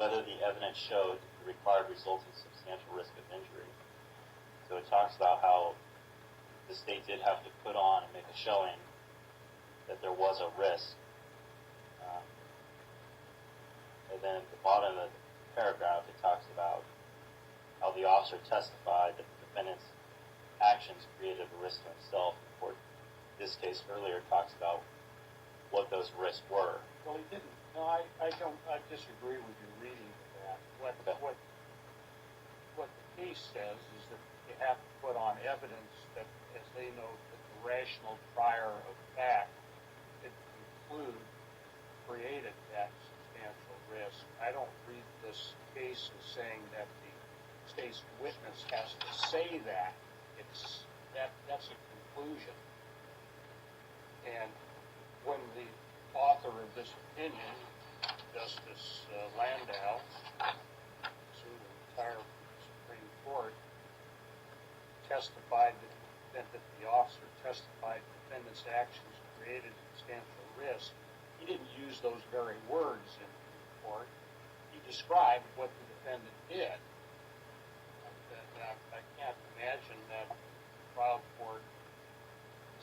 whether the evidence showed the required resulting substantial risk of injury. So it talks about how the state did have to put on and make a showing that there was a risk. And then at the bottom of the paragraph, it talks about how the officer testified that the defendant's actions created a risk to himself. The court, in this case earlier, talks about what those risks were. Well, he didn't. No, I disagree with your reading of that. What the case says is that you have to put on evidence that, as they note, that the rational trier of fact could conclude created that substantial risk. I don't read this case as saying that the state's witness has to say that. That's a conclusion. And when the author of this opinion, Justice Landau, soon to retire from the Supreme Court, testified that the officer testified the defendant's actions created substantial risk, he didn't use those very words in court. He described what the defendant did. I can't imagine that the trial court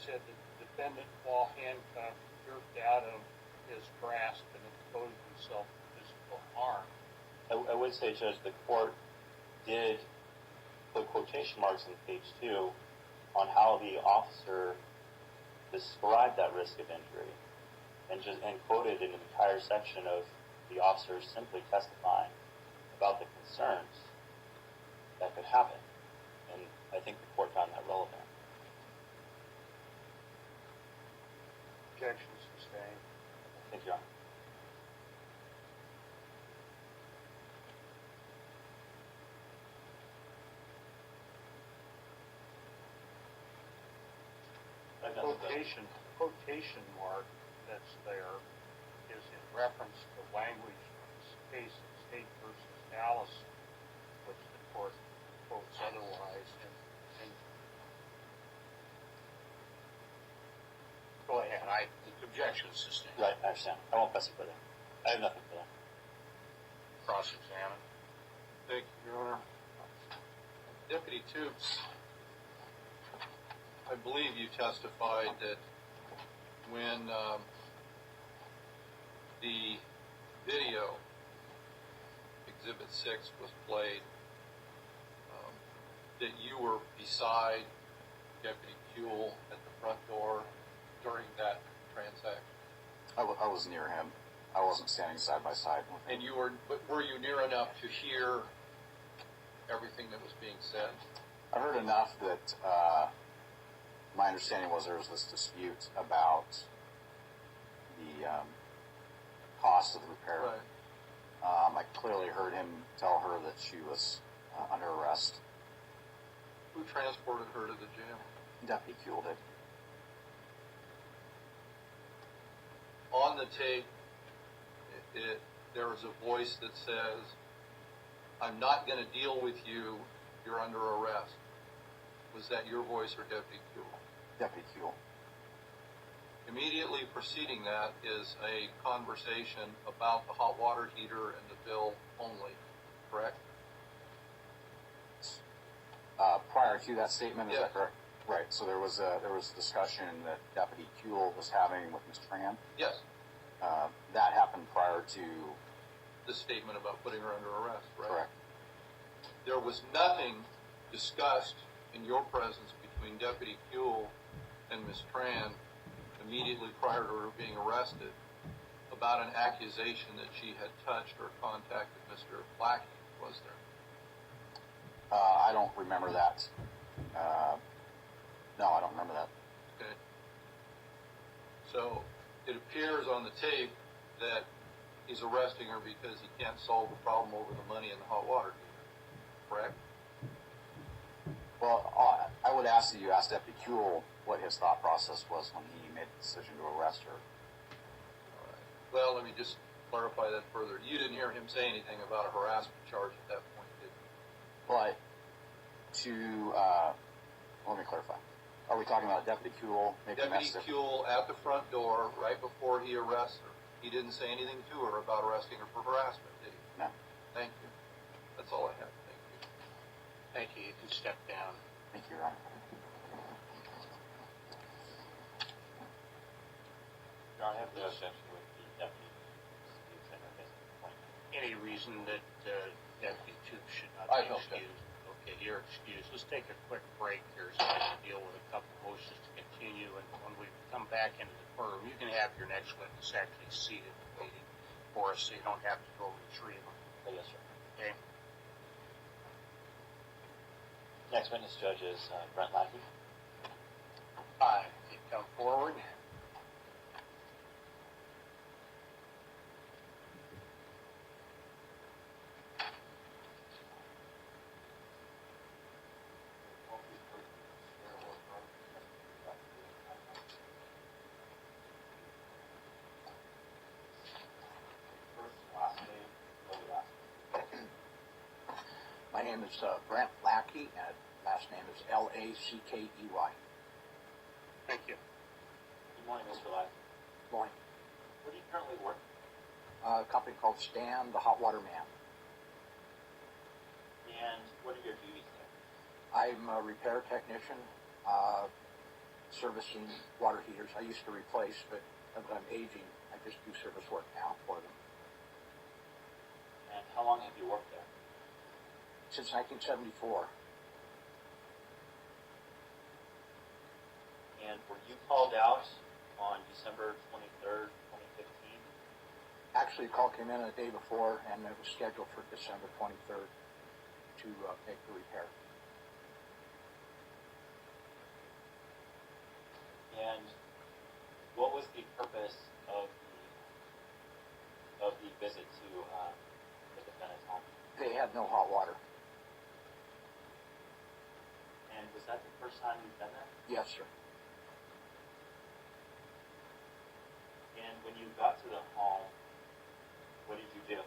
said that the defendant, while handcuffed, jerked out of his grasp and exposed himself to physical harm. I would say, Judge, the court did put quotation marks on page 2 on how the officer described that risk of injury, and quoted an entire section of the officer simply testifying about the concerns that could happen. And I think the court found that relevant. Objection sustained. Thank you, Your Honor. The quotation mark that's there is in reference to language from this case of State versus Allison, which the court quotes otherwise. And go ahead. Objection sustained. Right, I understand. I won't press it further. I have nothing for that. Cross-examine. Thank you, Your Honor. Deputy Toops, I believe you testified that when the video, Exhibit 6, was played, that you were beside Deputy Kuehl at the front door during that transaction. I was near him. I wasn't standing side by side with him. And were you near enough to hear everything that was being said? I heard enough that my understanding was there was this dispute about the cost of the repair. Right. I clearly heard him tell her that she was under arrest. Who transported her to the jail? Deputy Kuehl did. On the tape, there is a voice that says, "I'm not going to deal with you. You're under arrest." Was that your voice or Deputy Kuehl? Deputy Kuehl. Immediately preceding that is a conversation about the hot water heater and the bill only, correct? Prior to that statement, is Yes. that correct? Right. So there was a discussion that Deputy Kuehl was having with Ms. Tran. Yes. That happened prior to The statement about putting her under arrest, right? correct. There was nothing discussed in your presence between Deputy Kuehl and Ms. Tran immediately prior to her being arrested about an accusation that she had touched or contacted Mr. Blackie, was there? I don't remember that. No, I don't remember that. Okay. So it appears on the tape that he's arresting her because he can't solve the problem over the money in the hot water heater, correct? Well, I would ask that you ask Deputy Kuehl what his thought process was when he made the decision to arrest her. All right. Well, let me just clarify that further. You didn't hear him say anything about a harassment charge at that point, did you? But let me clarify. Are we talking about Deputy Kuehl making that Deputy statement? Kuehl at the front door right before he arrests her. He didn't say anything to her about arresting her for harassment, did he? No. Thank you. That's all I have. Thank you. Thank you. You can step down. Thank you, Your Honor. Your Honor, I have no objection with the deputy appointment. Any reason that Deputy Toops should not I be don't excused? Okay, you're excused. Let's take a quick break here so we can deal with a couple motions to continue. And when we come back into the courtroom, you can have your next witness actually seated waiting for us so you don't have to go retrieve them. Oh, yes, sir. Okay? Next witness, Judge, is Brent Lackey. Hi. You come forward. My name is Brent Lackey, and last name is Lackey. Thank you. Good morning, Mr. Lackey. Morning. Where do you currently work? A company called Stan, the Hot Water Man. And what are your duties there? I'm a repair technician, servicing water heaters. I used to replace, but as I'm aging, I just do service work now for them. And how long have you worked there? Since 1974. And were you called out on December 23rd, 2015? Actually, a call came in a day before, and it was scheduled for December 23rd to make the repair. And what was the purpose of the visit to the defendant's home? They had no hot water. And was that the first time you've been there? Yes, sir. And when you got to the home, what did you do?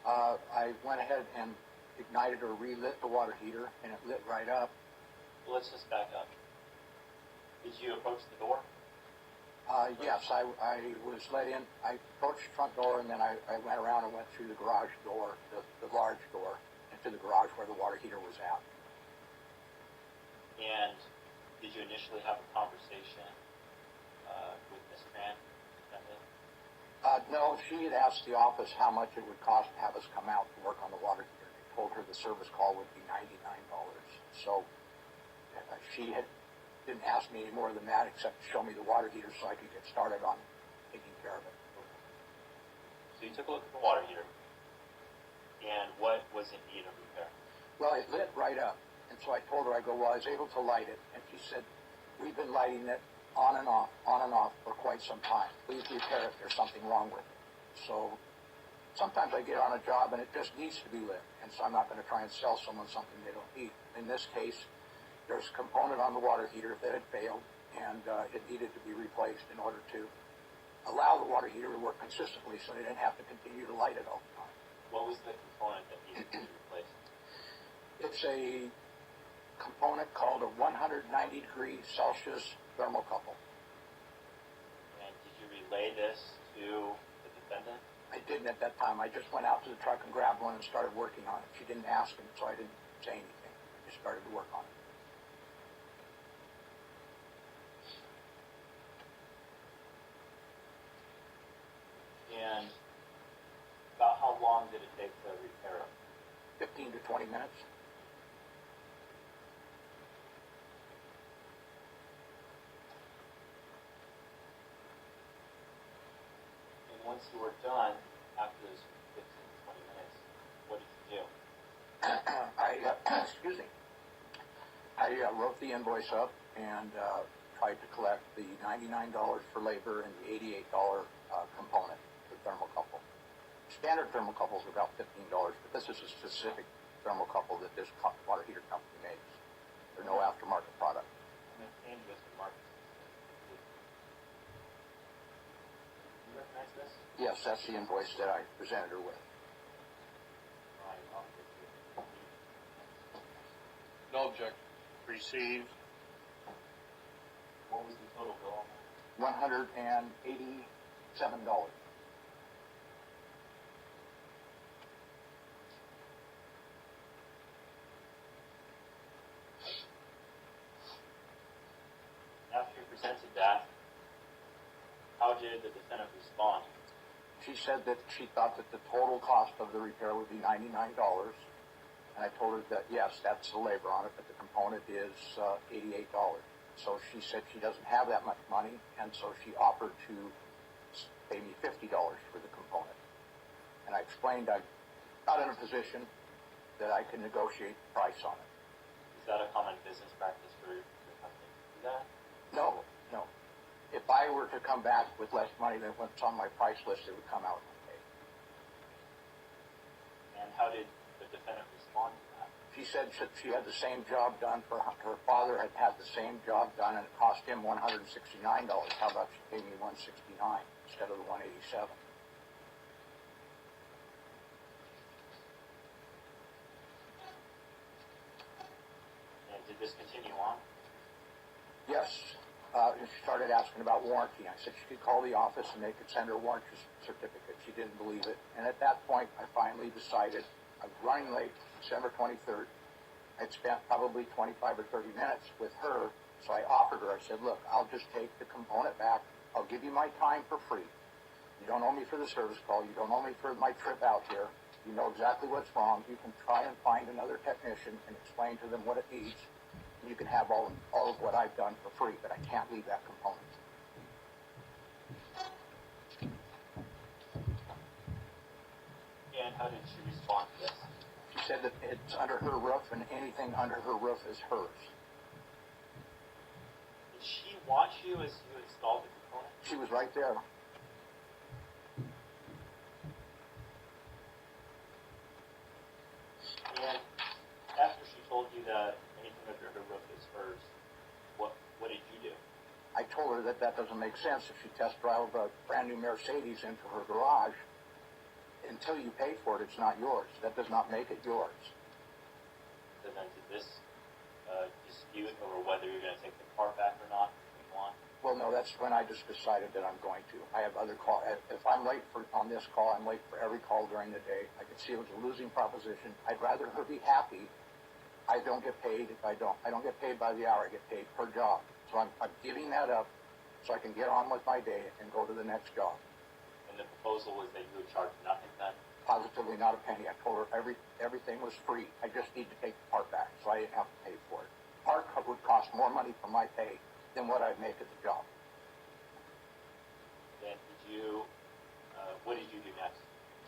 I went ahead and ignited or relit the water heater, and it lit right up. Well, let's just back up. Did you approach the door? Yes, I was let in. I approached the front door, and then I went around and went through the garage door, the large door, into the garage where the water heater was at. And did you initially have a conversation with Ms. Tran? No, she had asked the office how much it would cost to have us come out to work on the water heater. They told her the service call would be $99. So she didn't ask me any more than that, except to show me the water heater so I could get started on taking care of it. So you took a look at the water heater, and what was in need of repair? Well, it lit right up. And so I told her, I was able to light it. And she said, we've been lighting it on and off for quite some time. Please repair it. There's something wrong with it. So sometimes I get on a job and it just needs to be lit. And so I'm not going to try and sell someone something they don't need. In this case, there's a component on the water heater that had failed, and it needed to be replaced in order to allow the water heater to work consistently so they didn't have to continue to light it all the time. What was the component that needed to be replaced? It's a component called a 190-degree Celsius thermocouple. And did you relay this to the defendant? I didn't at that time. I just went out to the truck and grabbed one and started working on it. She didn't ask him, so I didn't say anything. I just started to work on it. And about how long did it take to repair it? 15 to 20 minutes. And once you were done, after those 15 to 20 minutes, what did you do? Excuse me. I wrote the invoice up and tried to collect the $99 for labor and the $88 component, the thermocouple. Standard thermocouples are about $15, but this is a specific thermocouple that this water heater company makes. There's no aftermarket product. And then Mr. Marcus. Do you recognize this? Yes, that's the invoice that I presented her with. Right, I'll give you. No objection. Received. What was the total bill? $187. did the defendant respond? She said that she thought that the total cost of the repair would be $99, and I told her that yes, that's the labor on it, but the component is $88. So she said she doesn't have that much money, and so she offered to pay me $50 for the component. And I explained I'm not in a position that I can negotiate the price on it. Is that a common business practice for your company to do that? No, no. If I were to come back with less money than what's on my price list, it would come out of my pay. And how did the defendant respond to that? She said she had the same job done for her father had the same job done, and it cost him $169. How about she pay me $169 instead of the $187? And did this continue on? Yes. She started asking about warranty. I said she could call the office and they could send her a warranty certificate. She didn't believe it. And at that point, I finally decided I was running late, December 23rd. I'd spent probably 25 or 30 minutes with her, so I offered her. I said, look, I'll just take the component back. I'll give you my time for free. You don't owe me for the service call. You don't owe me for my trip out here. You know exactly what's wrong. You can try and find another technician and explain to them what it needs. You can have all of what I've done for free, but I can't leave that component. And how did she respond to this? She said that it's under her roof and anything under her roof is hers. Did she watch you as you installed the component? She was right there. And after she told you that anything under her roof is hers, what did you do? I told her that that doesn't make sense. If she test drove a brand new Mercedes into her garage, until you pay for it, it's not yours. That does not make it yours. So then did this dispute over whether you're going to take the car back or not continue on? Well, no, that's when I just decided that I'm going to. I have other calls. If I'm late on this call, I'm late for every call during the day. I could see it was a losing proposition. I'd rather her be happy. I don't get paid if I don't. I don't get paid by the hour. I get paid per job. So I'm giving that up so I can get on with my day and go to the next job. And the proposal was that you would charge nothing then? Positively not a penny. I told her everything was free. I just need to take the part back so I didn't have to pay for it. Part would cost more money for my pay than what I'd make at the job. Then what did you do next?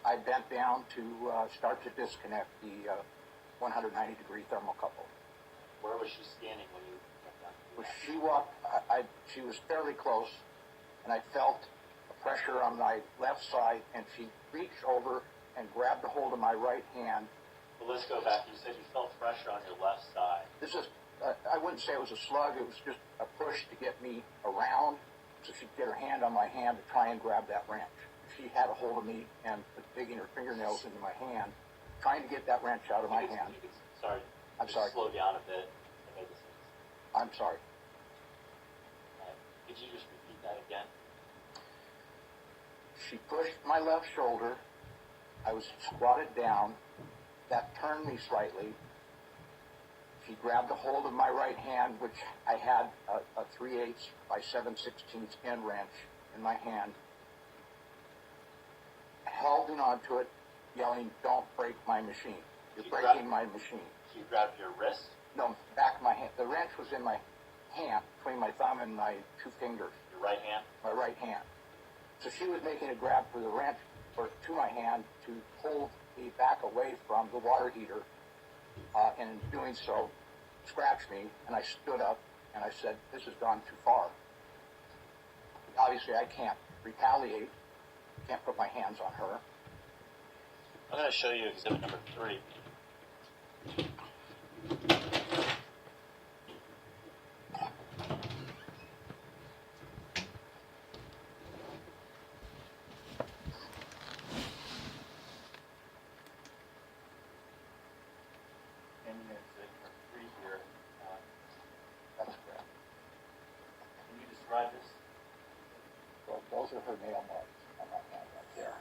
I bent down to start to disconnect the 190-degree thermocouple. Where was she standing when you went down to do When that? she walked, she was fairly close, and I felt a pressure on my left side, and she reached over and grabbed a hold of my right hand. Well, let's go back. You said you felt pressure on your left side. This is, I wouldn't say it was a slug, it was just a push to get me around, so she'd get her hand on my hand to try and grab that wrench. She had a hold of me and was digging her fingernails into my hand, trying to get that wrench out of my hand. Sorry. I'm sorry. Slow down a bit. I made this. I'm sorry. Could you just repeat that again? She pushed my left shoulder. I was squatted down. That turned me slightly. She grabbed a hold of my right hand, which I had a 3/8 by 7/16 end wrench in my hand. Holding onto it, yelling, "Don't break my machine. You're breaking my machine." She grabbed your wrist, No, back of my hand. The wrench was in my hand, between my thumb and my two fingers, your right hand. my right hand. So she was making a grab for the wrench or to my hand to pull me back away from the water heater, and in doing so, scratched me, and I stood up, and I said, "This has gone too far. Obviously, I can't retaliate, can't put my hands on her." I'm going to show you exhibit number 3. In exhibit number 3 here, That's correct. can you describe this? Well, those are her nail marks on my hand right there.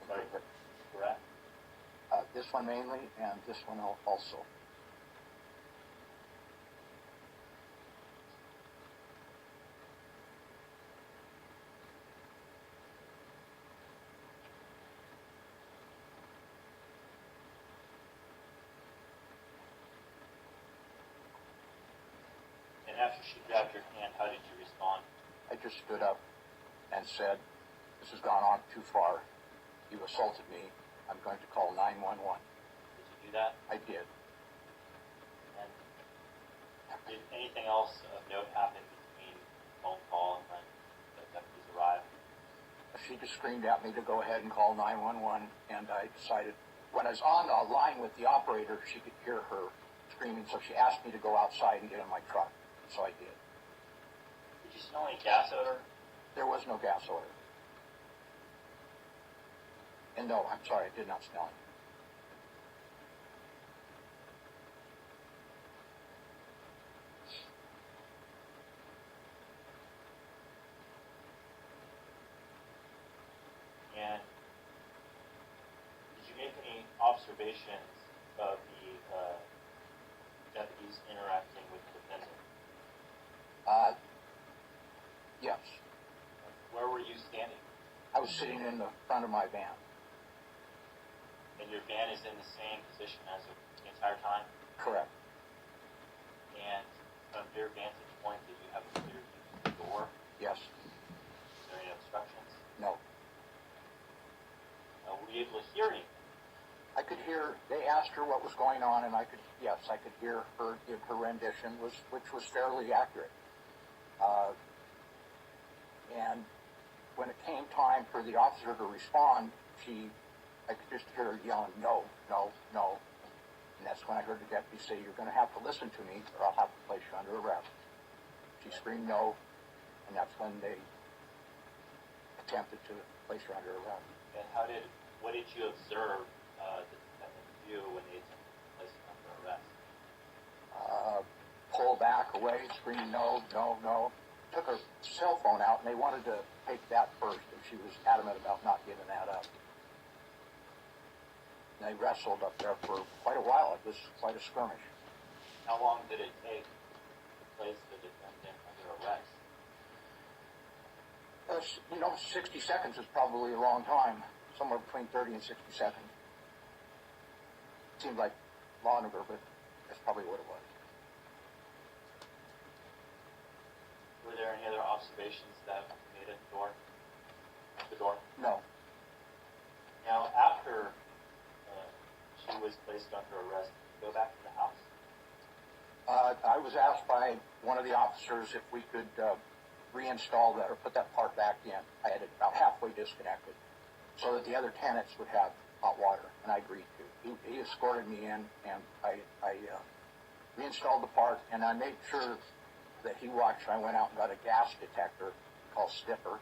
Sorry, correct? This one mainly, and this one also. And after she grabbed your hand, how did you respond? I just stood up and said, "This has gone on too far. You assaulted me. I'm going to call 911. Did you do that? I did. And did anything else of note happen between the phone call and when the deputies arrived? She just screamed at me to go ahead and call 911, and I decided, when I was on the line with the operator, she could hear her screaming, so she asked me to go outside and get in my truck. So I did. Did you smell any gas odor? There was no gas odor. And no, I'm sorry, I did not smell it. And did you make any observations of the deputies interacting with the defendant? Yes. Where were you standing? I was sitting in the front of my van. And your van is in the same position as the entire time? Correct. And from your vantage point, did you have a clear view to the door? Yes. Is there any obstructions? No. Were you able to hear anything? I could hear, they asked her what was going on, and I could hear her give her rendition, which was fairly accurate. And when it came time for the officer to respond, I could just hear her yelling, "No, no, no." And that's when I heard the deputy say, "You're going to have to listen to me, or I'll have to place you under arrest." She screamed no, and that's when they attempted to place her under arrest. And what did you observe the defendant do when they attempted to place him under arrest? Pull back away, scream no, no, no. Took her cell phone out, and they wanted to take that first, and she was adamant about not giving that up. And they wrestled up there for quite a while. It was quite a skirmish. How long did it take to place the defendant under arrest? 60 seconds is probably a long time. Somewhere between 30 and 60 seconds. Seemed like longer, but that's probably what it was. Were there any other observations that made at the door? No. Now, after she was placed under arrest, did you go back to the house? I was asked by one of the officers if we could reinstall that or put that part back in. I had it about halfway disconnected so that the other tenants would have hot water, and I agreed to. He escorted me in, and I reinstalled the part, and I made sure that he watched. I went out and got a gas detector called Stipper,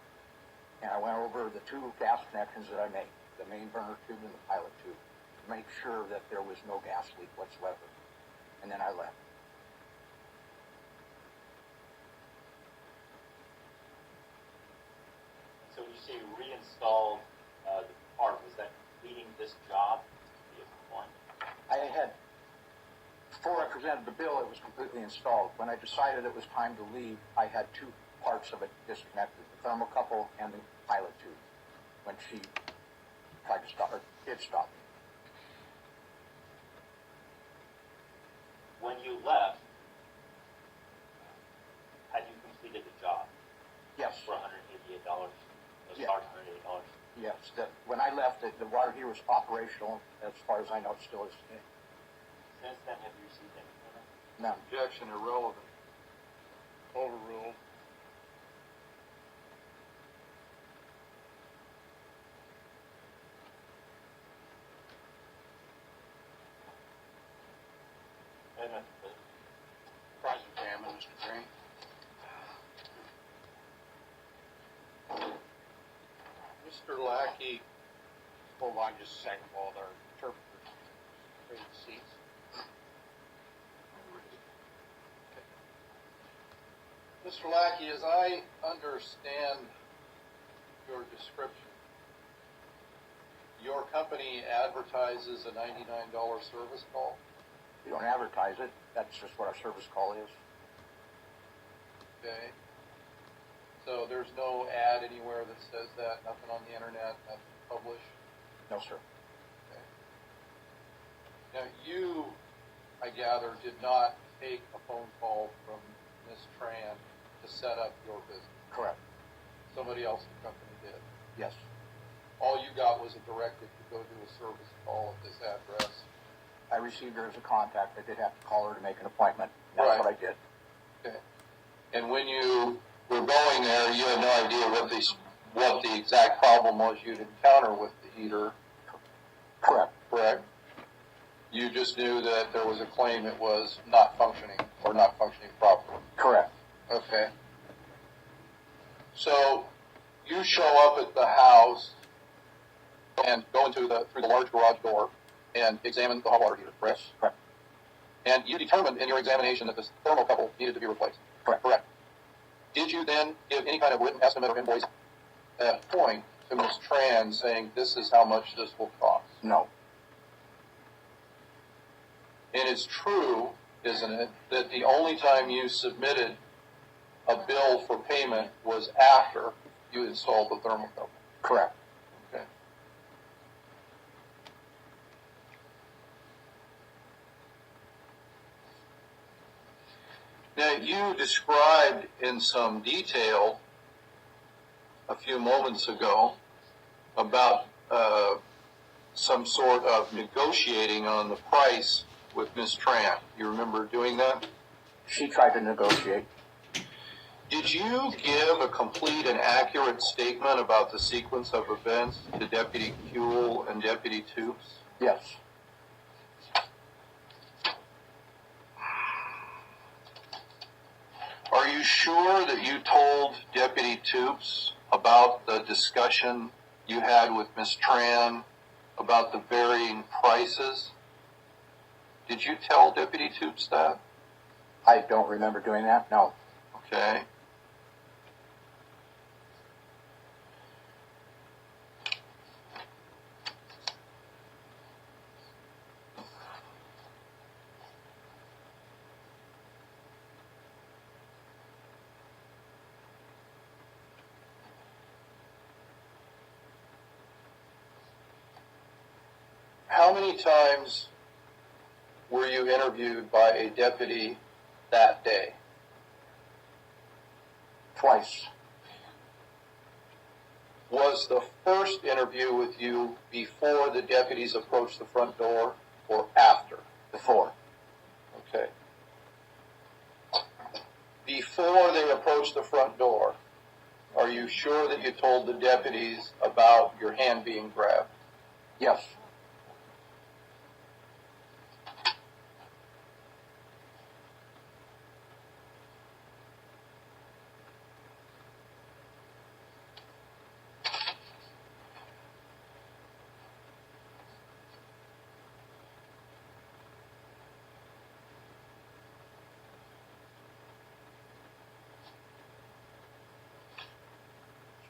and I went over the two gas connections that I made, the main burner tube and the pilot tube, to make sure that there was no gas leak whatsoever. And then I left. So when you say reinstalled the part, was that completing this job to be performed? I had, before I presented the bill, it was completely installed. When I decided it was time to leave, I had two parts of it disconnected, the thermocouple and the pilot tube, when she tried to stop, or did stop me. When you left, had you completed the job Yes. for $188? Yeah. $188. Yes. When I left, the water heater was operational. As far as I know, it still is today. Since then, have you received any payment? None. Objection irrelevant. Overruled. Payment, Cross-examine, Mr. Green. Mr. Lackey, Hold on just a second while their interpreters take seats. Mr. Lackey, as I understand your description, your company advertises a $99 service call? We don't advertise it. That's just what our service call is. Okay. So there's no ad anywhere that says that, nothing on the internet, nothing published? No, sir. Okay. Now you, I gather, did not take a phone call from Ms. Tran to set up your business. Correct. Somebody else in the company did. Yes. All you got was a directive to go do a service call at this address. I received her as a contact. I did have to call her to make an appointment. That's Right. what I did. Okay. And when you were going there, you had no idea what the exact problem was you'd encounter with the heater, Correct. correct? You just knew that there was a claim it was not functioning or not functioning properly. Correct. Okay. So you show up at the house and go through the large garage door and examine the hot water heater, correct? Yes. Correct. And you determined in your examination that this thermocouple needed to be replaced. Correct. Did you then give any kind of written estimate or invoice at that point to Ms. Tran saying this is how much this will cost? No. And it's true, isn't it, that the only time you submitted a bill for payment was after you installed the thermocouple? Correct. Okay. Now, you described in some detail a few moments ago about some sort of negotiating on the price with Ms. Tran. You remember doing that? She tried to negotiate. Did you give a complete and accurate statement about the sequence of events to Deputy Kuehl and Deputy Toops? Yes. Are you sure that you told Deputy Toops about the discussion you had with Ms. Tran about the varying prices? Did you tell Deputy Toops that? I don't remember doing that. No. Okay. How many times were you interviewed by a deputy that day? Twice. Was the first interview with you before the deputies approached the front door or after? Before. Okay. Before they approached the front door, are you sure that you told the deputies about your hand being grabbed? Yes.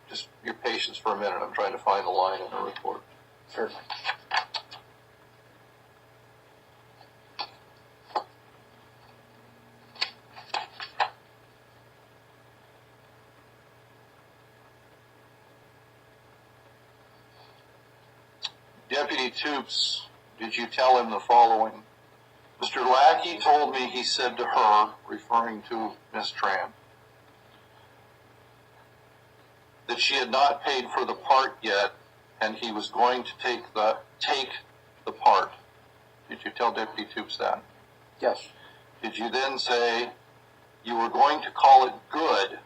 Just your patience for a minute. I'm trying to find the line in the report. Certainly. Deputy Toops, did you tell him the following? Mr. Lackey told me he said to her, referring to Miss Tran, that she had not paid for the part yet, and he was going to take the part. Did you tell Deputy Toops that? Yes. Did you then say you were going to call it good?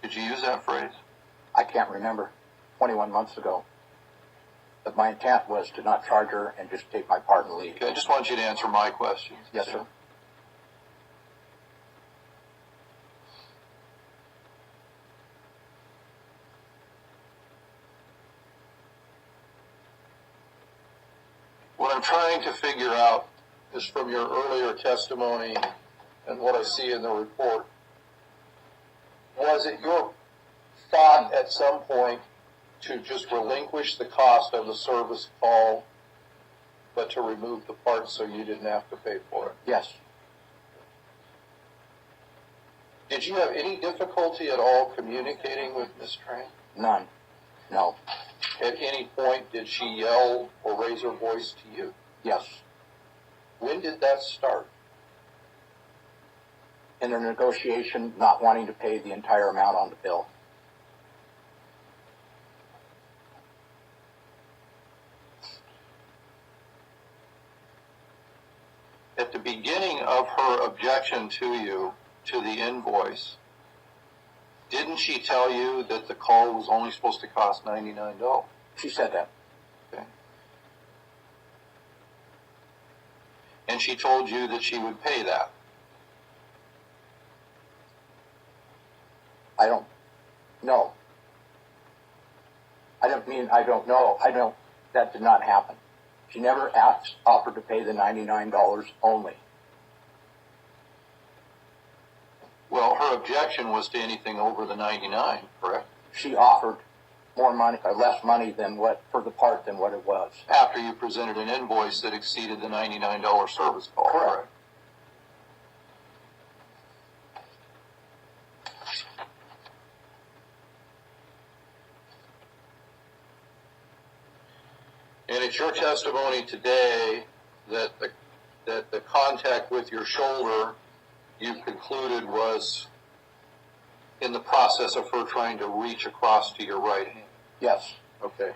Did you use that phrase? I can't remember. 21 months ago. But my intent was to not charge her and just take my part and leave. Okay, I just want you to answer my questions. Yes, sir. What I'm trying to figure out is from your earlier testimony and what I see in the report, was it your thought at some point to just relinquish the cost of the service call, but to remove the parts so you didn't have to pay for it? Yes. Did you have any difficulty at all communicating with Ms. Tran? None. No. At any point did she yell or raise her voice to you? Yes. When did that start? in a negotiation, not wanting to pay the entire amount on the bill. At the beginning of her objection to you, to the invoice, didn't she tell you that the call was only supposed to cost $99? She said that. Okay. And she told you that she would pay that. I don't know. I don't mean I don't know. I don't. That did not happen. She never offered to pay the $99 only. Well, her objection was to anything over the 99, correct? She offered more money, or less money than what for the part than what it was. After you presented an invoice that exceeded the $99 service call, Correct. And it's your testimony today that the contact with your shoulder you concluded was in the process of her trying to reach across to your right hand. Yes. Okay.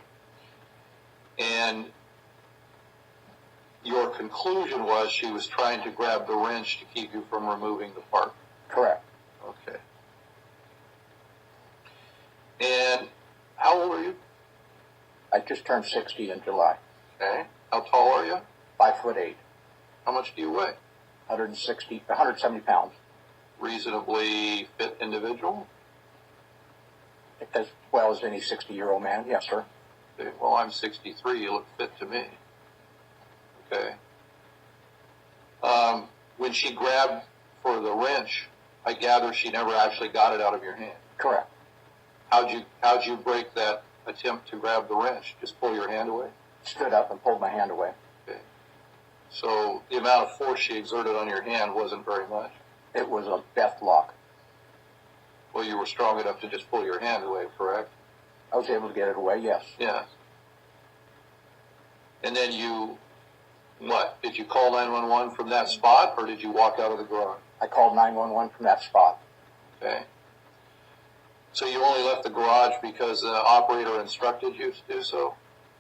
And your conclusion was she was trying to grab the wrench to keep you from removing the part. Correct. Okay. And how old are you? I just turned 60 in July. Okay. How tall are you? 5'8", How much do you weigh? 170 pounds. Reasonably fit individual? As well as any 60-year-old man, yes, sir. Okay. Well, I'm 63. You look fit to me. Okay. When she grabbed for the wrench, I gather she never actually got it out of your hand. Correct. How'd you break that attempt to grab the wrench? Just pull your hand away? Stood up and pulled my hand away. Okay. So the amount of force she exerted on your hand wasn't very much. It was a death lock. Well, you were strong enough to just pull your hand away, correct? I was able to get it away, yes. Yeah. And then what? Did you call 911 from that spot, or did you walk out of the garage? I called 911 from that spot. Okay. So you only left the garage because the operator instructed you to do so?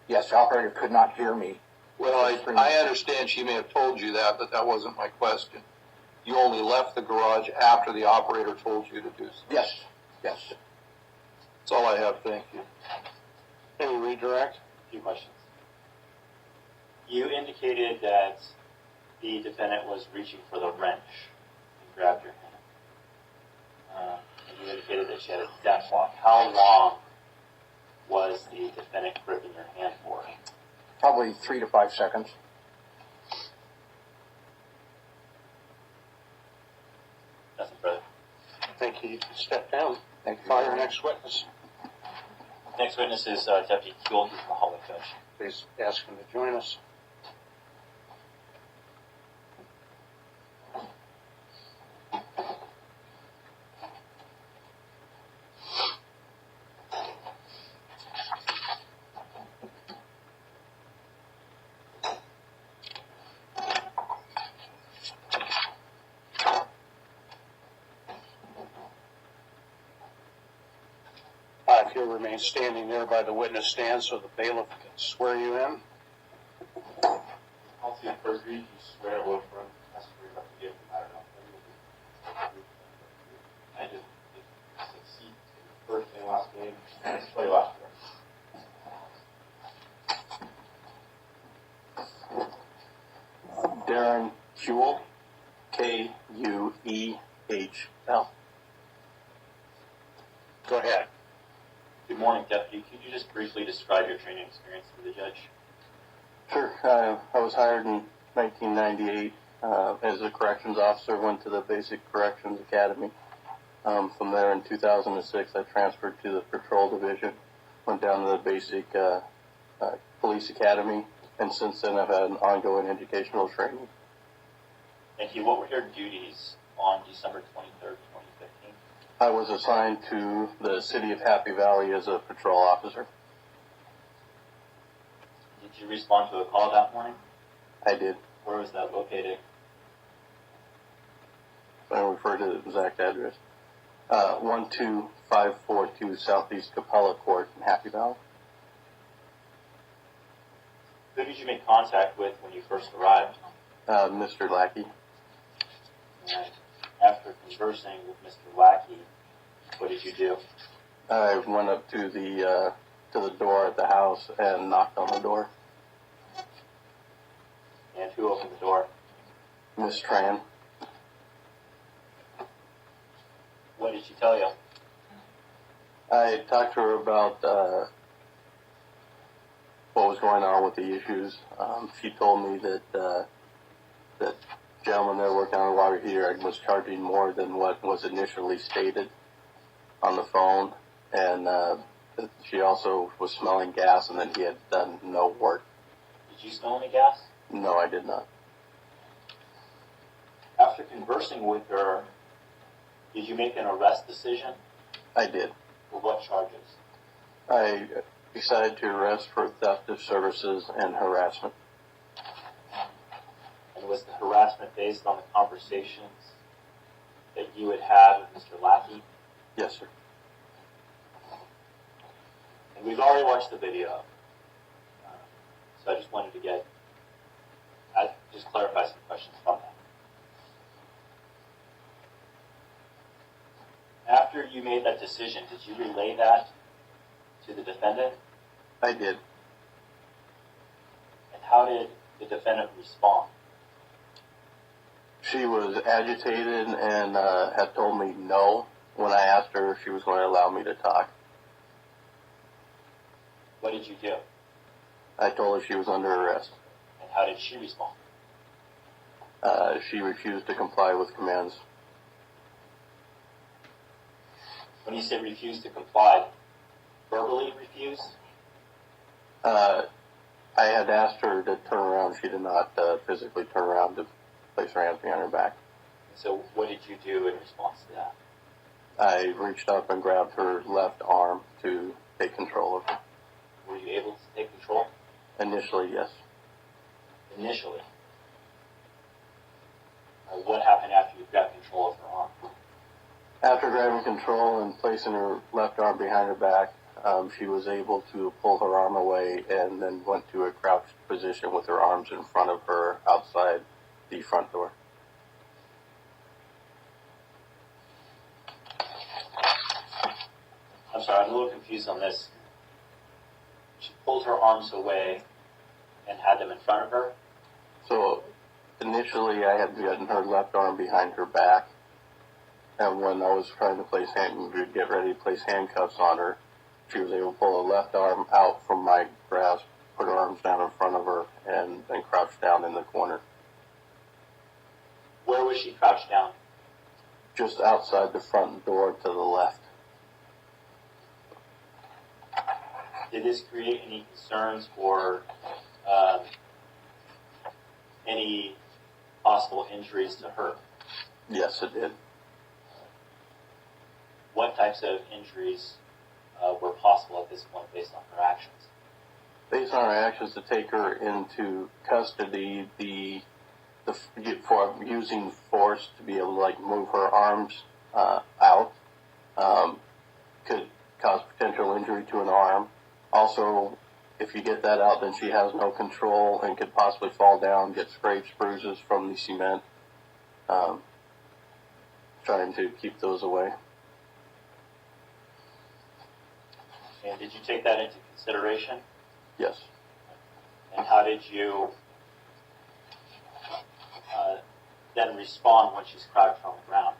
Yes, the operator could not hear me. Well, I understand she may have told you that, but that wasn't my question. You only left the garage after the operator told you to do so? Yes, yes. That's all I have. Thank you. Any redirect? A few questions. You indicated that the defendant was reaching for the wrench and grabbed your hand. And you indicated that she had a death lock. How long was the defendant gripping your hand for? Probably 3 to 5 seconds. Nothing further. Thank you. You can step down. Thank you. Call your next witness. Next witness is Deputy Kuehl. He's the hallway judge. Please ask him to join us. If you'll remain standing there by the witness stand so the bailiff can swear you in. I'll see the first read. You swear will from testimony about the gift. I don't know. I just succeed to first name, last name, and play last name. Darren Kuehl, Kuehl. Go ahead. Good morning, Deputy. Could you just briefly describe your training experience to the judge? Sure. I was hired in 1998 as a corrections officer, went to the Basic Corrections Academy. From there in 2006, I transferred to the Patrol Division, went down to the Basic Police Academy, and since then I've had an ongoing educational training. Thank you. What were your duties on December 23rd, 2015? I was assigned to the city of Happy Valley as a patrol officer. Did you respond to a call that morning? I did. Where was that located? I refer to the exact address. 12542 Southeast Capella Court in Happy Valley. Who did you make contact with when you first arrived? Mr. Lackey. And after conversing with Mr. Lackey, what did you do? I went up to the door at the house and knocked on the door. And who opened the door? Miss Tran. What did she tell you? I talked to her about what was going on with the issues. She told me that that gentleman there working on the water heater was charging more than what was initially stated on the phone, and that she also was smelling gas and that he had done no work. Did you smell any gas? No, I did not. After conversing with her, did you make an arrest decision? I did. For what charges? I decided to arrest for theft of services and harassment. And was the harassment based on the conversations that you had had with Mr. Lackey? Yes, sir. And we've already watched the video, so I just wanted to just clarify some questions from that. After you made that decision, did you relay that to the defendant? I did. And how did the defendant respond? She was agitated and had told me no when I asked her if she was going to allow me to talk. What did you do? I told her she was under arrest. And how did she respond? She refused to comply with commands. When you say refused to comply, verbally refused? I had asked her to turn around. She did not physically turn around to place her hands behind her back. So what did you do in response to that? I reached up and grabbed her left arm to take control of her. Were you able to take control? Initially, yes. Initially. What happened after you got control of her arm? After grabbing control and placing her left arm behind her back, she was able to pull her arm away and then went to a crouched position with her arms in front of her outside the front door. I'm sorry, I'm a little confused on this. She pulled her arms away and had them in front of her? So initially I had gotten her left arm behind her back, and when I was trying to get ready to place handcuffs on her, she was able to pull her left arm out from my grasp, put her arms down in front of her, and then crouch down in the corner. Where was she crouched down? Just outside the front door to the left. Did this create any concerns or any possible injuries to her? Yes, it did. What types of injuries were possible at this point based on her actions? Based on our actions to take her into custody, for using force to be able to move her arms out could cause potential injury to an arm. Also, if you get that out, then she has no control and could possibly fall down, get scrapes, bruises from the cement. Trying to keep those away. And did you take that into consideration? Yes. And how did you then respond when she's crouched on the ground?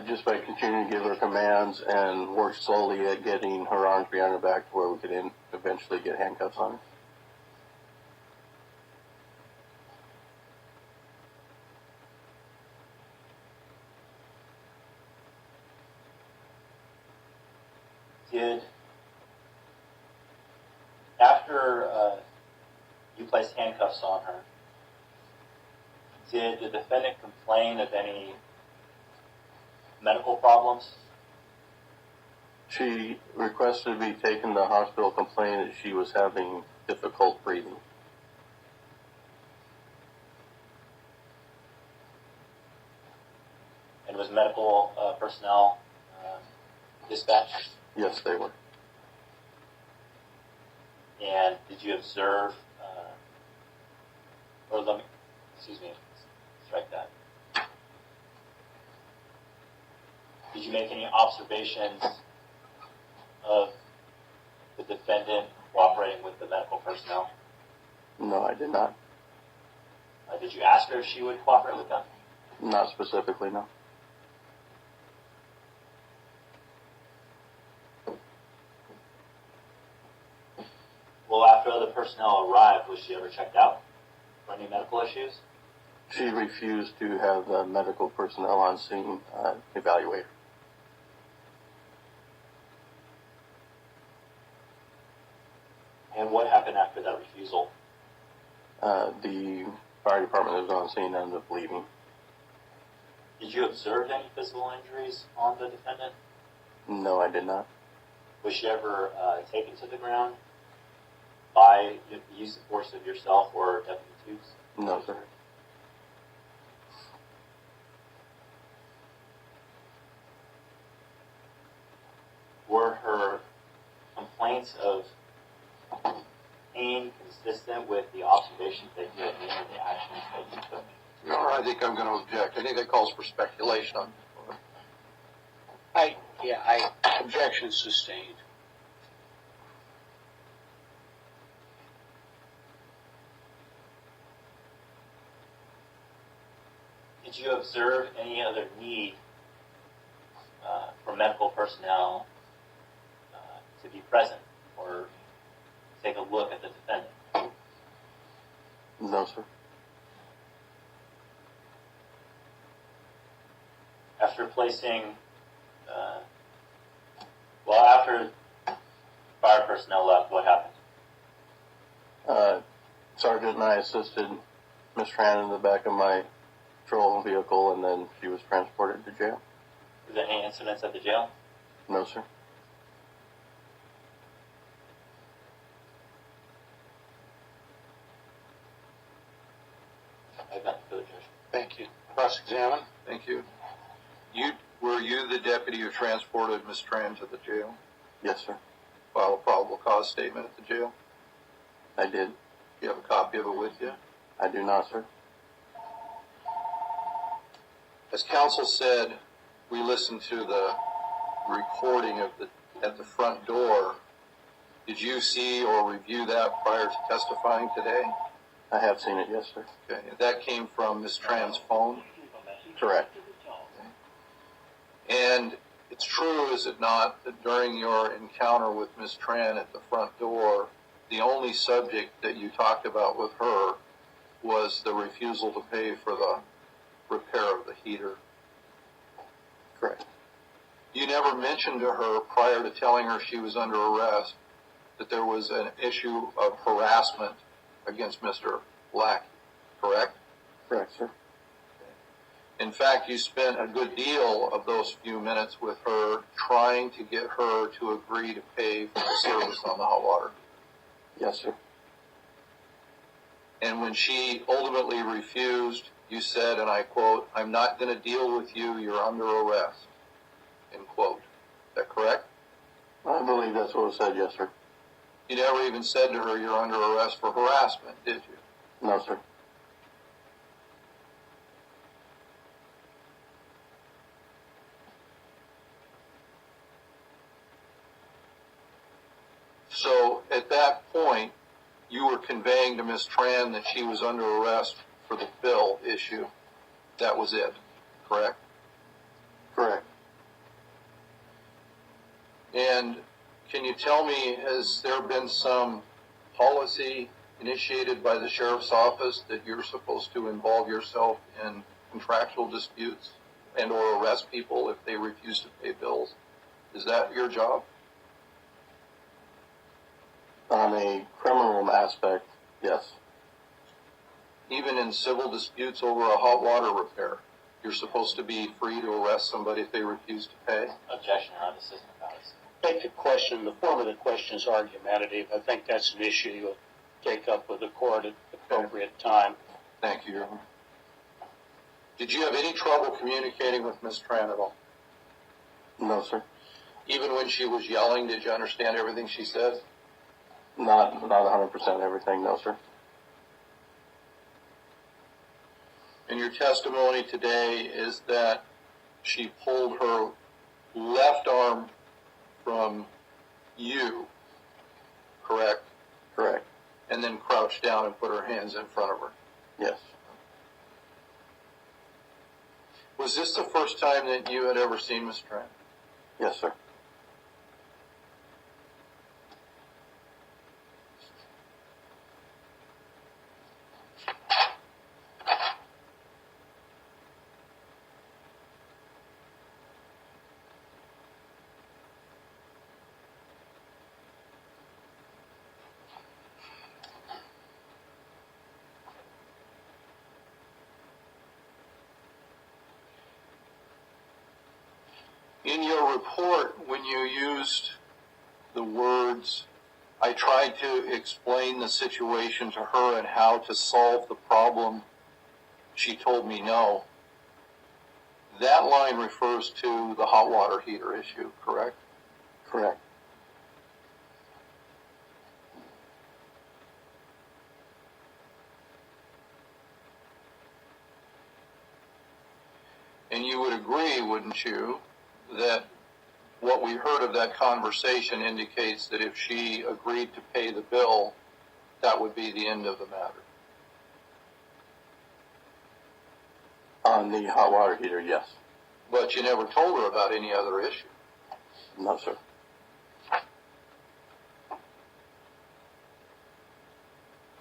Just by continuing to give her commands and work slowly at getting her arms behind her back to where we could eventually get handcuffs on her. After you placed handcuffs on her, did the defendant complain of any medical problems? She requested to be taken to the hospital, complaining that she was having difficult breathing. medical personnel dispatched? Yes, they were. And did you observe, strike that. Did you make any observations of the defendant cooperating with the medical personnel? No, I did not. Did you ask her if she would cooperate with them? Not specifically, no. Well, after other personnel arrived, was she ever checked out for any medical issues? She refused to have the medical personnel on scene evaluate her. And what happened after that refusal? The fire department that was on scene ended up leaving. Did you observe any physical injuries on the defendant? No, I did not. Was she ever taken to the ground by the use of force of yourself or Deputy Tubes? No, sir. Were her complaints of pain consistent with the observations that you had made and the actions that you took? Your Honor, I think I'm going to object. I think that calls for speculation on this one. Objection sustained. Did you observe any other need for medical personnel to be present or take a look at the defendant? No, sir. After placing, after fire personnel left, what happened? Sergeant and I assisted Miss Tran in the back of my patrol vehicle, and then she was transported to jail. Was there any incidents at the jail? No, sir. I've got the judge. Thank you. Cross-examine. Thank you. Were you the deputy who transported Ms. Tran to the jail? Yes, sir. File a probable cause statement at the jail? I did. You have a copy of it with you? I do not, sir. As counsel said, we listened to the recording of at the front door. Did you see or review that prior to testifying today? I have seen it, yes, sir. Okay. That came from Ms. Tran's phone? Correct. And it's true, is it not, that during your encounter with Ms. Tran at the front door, the only subject that you talked about with her was the refusal to pay for the repair of the heater? Correct. You never mentioned to her prior to telling her she was under arrest that there was an issue of harassment against Mr. Black, correct? Correct, sir. In fact, you spent a good deal of those few minutes with her trying to get her to agree to pay for the service on the hot water. Yes, sir. And when she ultimately refused, you said, and I quote, "I'm not going to deal with you, you're under arrest," end quote. Is that correct? I believe that's what was said, yes, sir. You never even said to her you're under arrest for harassment, did you? No, sir. So at that point, you were conveying to Ms. Tran that she was under arrest for the bill issue. That was it, correct? Correct. And can you tell me, has there been some policy initiated by the sheriff's office that you're supposed to involve yourself in contractual disputes and or arrest people if they refuse to pay bills? Is that your job? On a criminal aspect, yes. Even in civil disputes over a hot water repair, you're supposed to be free to arrest somebody if they refuse to pay? Objection, Your Honor, Assistant Powers. Take the question, the form of the question is argumentative. I think that's an issue you'll take up with the court at the appropriate time. Thank you, Your Honor. Did you have any trouble communicating with Ms. Tran at all? No, sir. Even when she was yelling, did you understand everything she said? Not 100% everything, no, sir. And your testimony today is that she pulled her left arm from you, correct? Correct. And then crouched down and put her hands in front of her. Yes. Was this the first time that you had ever seen Ms. Tran? Yes, sir. In your report, when you used the words, I tried to explain the situation to her and how to solve the problem, she told me no. That line refers to the hot water heater issue, correct? Correct. And you would agree, wouldn't you, that what we heard of that conversation indicates that if she agreed to pay the bill, that would be the end of the matter? On the hot water heater, yes. But you never told her about any other issue. No, sir.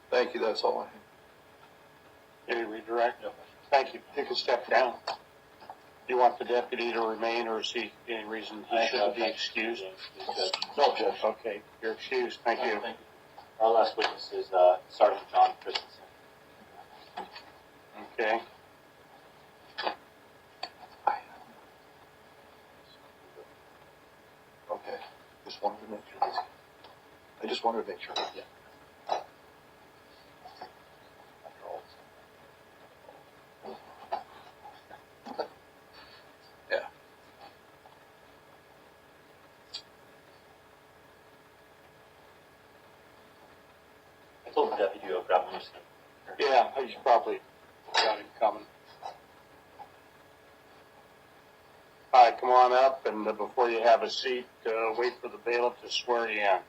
Thank you, that's all I have. Any redirect? Thank you. Take a step down. Do you want the deputy to remain, or is he any reason he should be excused? No, Judge. Okay, you're excused. Thank you. Thank you. Our last witness is Sergeant John Christensen. Okay. Okay. Just wanted to make sure. I just wanted to make sure. Yeah. Yeah. I told the deputy to grab him. Yeah, he's probably got him coming. All right, come on up, and before you have a seat, wait for the bailiff to swear you in.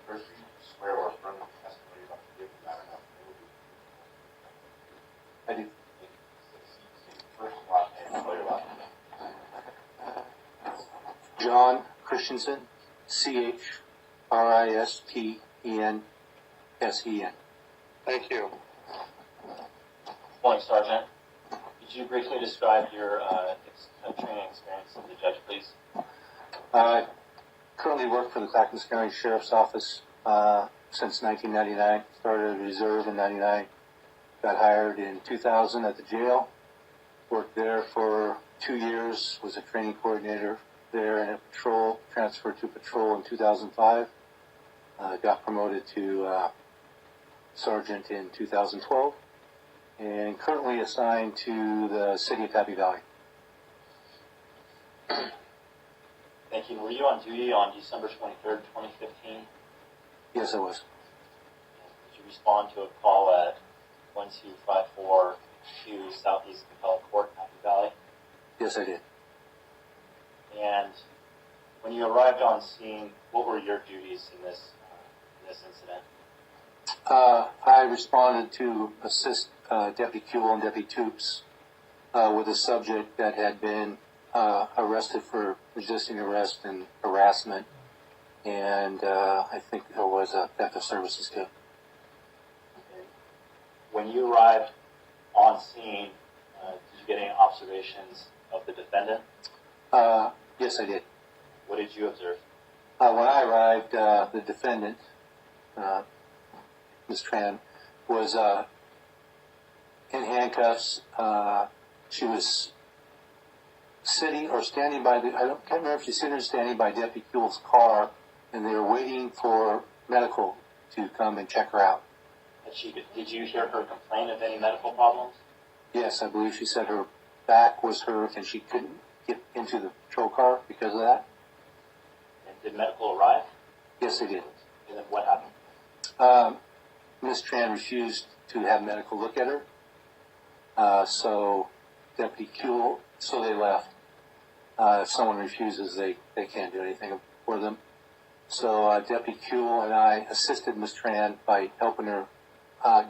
First, swear or affirm the testimony about the given matter now. I do. First and last name, tell your last name. John Christensen, Chrisstensen. Thank you. Morning, Sergeant. Could you briefly describe your training experience with the judge, please? I currently work for the Clackamas County Sheriff's Office since 1999. Started as a reserve in 99. Got hired in 2000 at the jail. Worked there for 2 years. Was a training coordinator there and at patrol. Transferred to patrol in 2005. Got promoted to sergeant in 2012. And currently assigned to the city of Happy Valley. Thank you. Were you on duty on December 23rd, 2015? Yes, I was. Did you respond to a call at 12542 Southeast Capella Court, Happy Valley? Yes, I did. And when you arrived on scene, what were your duties in this incident? I responded to assist Deputy Kuehl and Deputy Toops with a subject that had been arrested for resisting arrest and harassment, and I think there was a theft of services too. Okay. When you arrived on scene, did you get any observations of the defendant? Yes, I did. What did you observe? When I arrived, the defendant, Ms. Tran, was in handcuffs. She was sitting or standing by can't remember if she's sitting or standing by Deputy Kuehl's car, and they were waiting for medical to come and check her out. Did you hear her complain of any medical problems? Yes, I believe she said her back was hurt and she couldn't get into the patrol car because of that. And did medical arrive? Yes, they did. And then what happened? Ms. Tran refused to have medical look at her. So Deputy Kuehl, so they left. If someone refuses, they can't do anything for them. So Deputy Kuehl and I assisted Ms. Tran by helping her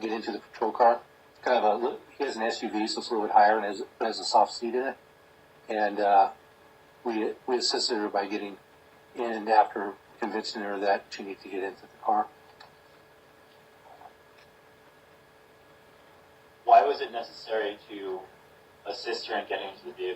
get into the patrol car. It's kind of he has an SUV, so it's a little bit higher and has a soft seat in it. And we assisted her by getting in after convincing her that she needed to get into the car. Why was it necessary to assist her in getting into the vehicle?